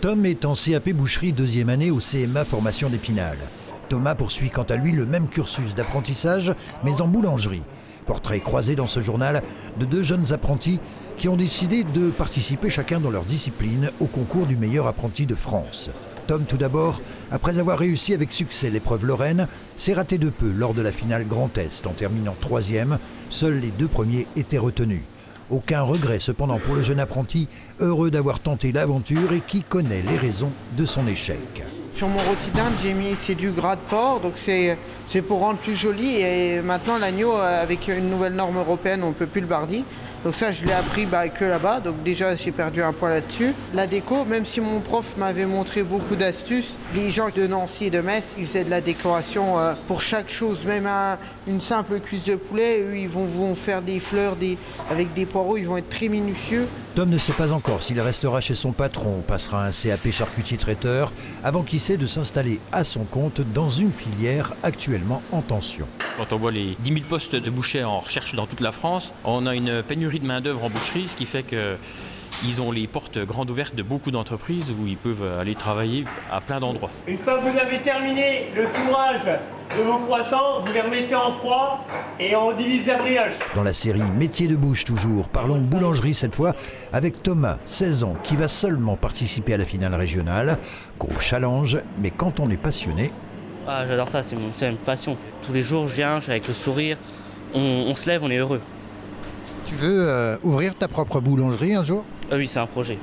Tom est en CAP boucherie deuxième année au CMA formation d'Épinal. Thomas poursuit quant à lui le même cursus d'apprentissage, mais en boulangerie. Portrait croisé dans ce journal de deux jeunes apprentis qui ont décidé de participer chacun dans leur discipline au concours du meilleur apprenti de France. Tom tout d'abord, après avoir réussi avec succès l'épreuve lorraine, s'est raté de peu lors de la finale Grand Est en terminant troisième. Seuls les deux premiers étaient retenus. Aucun regret cependant pour le jeune apprenti, heureux d'avoir tenté l'aventure et qui connaît les raisons de son échec. Sur mon rôti d'Inde, j'ai mis c'est du gras de porc, donc c'est pour rendre plus joli. Et maintenant l'agneau, avec une nouvelle norme européenne, on ne peut plus le bardi. Donc ça, je l'ai appris que là-bas. Donc déjà, j'ai perdu un point là-dessus. La déco, même si mon prof m'avait montré beaucoup d'astuces, les gens de Nancy et de Metz, ils faisaient de la décoration pour chaque chose. Même une simple cuisse de poulet, eux, ils vont faire des fleurs avec des poireaux, ils vont être très minutieux. Tom ne sait pas encore s'il restera chez son patron ou passera un CAP charcutier traiteur avant qui sait de s'installer à son compte dans une filière actuellement en tension. Quand on voit les 10 000 postes de bouchers en recherche dans toute la France, on a une pénurie de main-d'œuvre en boucherie, ce qui fait qu'ils ont les portes grandes ouvertes de beaucoup d'entreprises où ils peuvent aller travailler à plein d'endroits. Une fois que vous avez terminé le tourage de vos croissants, vous les remettez en froid et on divise la brioche. Dans la série Métiers de bouche toujours, parlons boulangerie cette fois avec Thomas, 16 ans, qui va seulement participer à la finale régionale. Gros challenge, mais quand on est passionné... Ah, j'adore ça, c'est une passion. Tous les jours, je viens, je suis avec le sourire, on se lève, on est heureux. Tu veux ouvrir ta propre boulangerie un jour ? Oui, c'est un projet.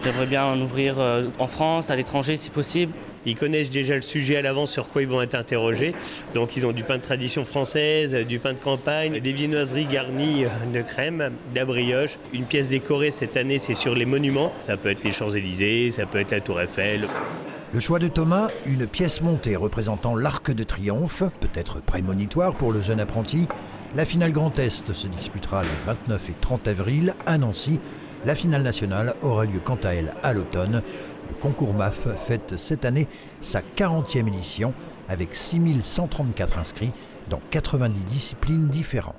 J'aimerais bien en ouvrir en France, à l'étranger si possible. Ils connaissent déjà le sujet à l'avance sur quoi ils vont être interrogés. Donc ils ont du pain de tradition française, du pain de campagne, des viennoiseries garnies de crème, de la brioche. Une pièce décorée cette année, c'est sur les monuments. Ça peut être les Champs-Élysées, ça peut être la Tour Eiffel. Le choix de Thomas, une pièce montée représentant l'Arc de Triomphe, peut-être prémonitoire pour le jeune apprenti. La finale Grand Est se disputera les 29 et 30 avril à Nancy. La finale nationale aura lieu quant à elle à l'automne. Le concours MAF fête cette année sa 40e édition avec 6134 inscrits dans 90 disciplines différentes.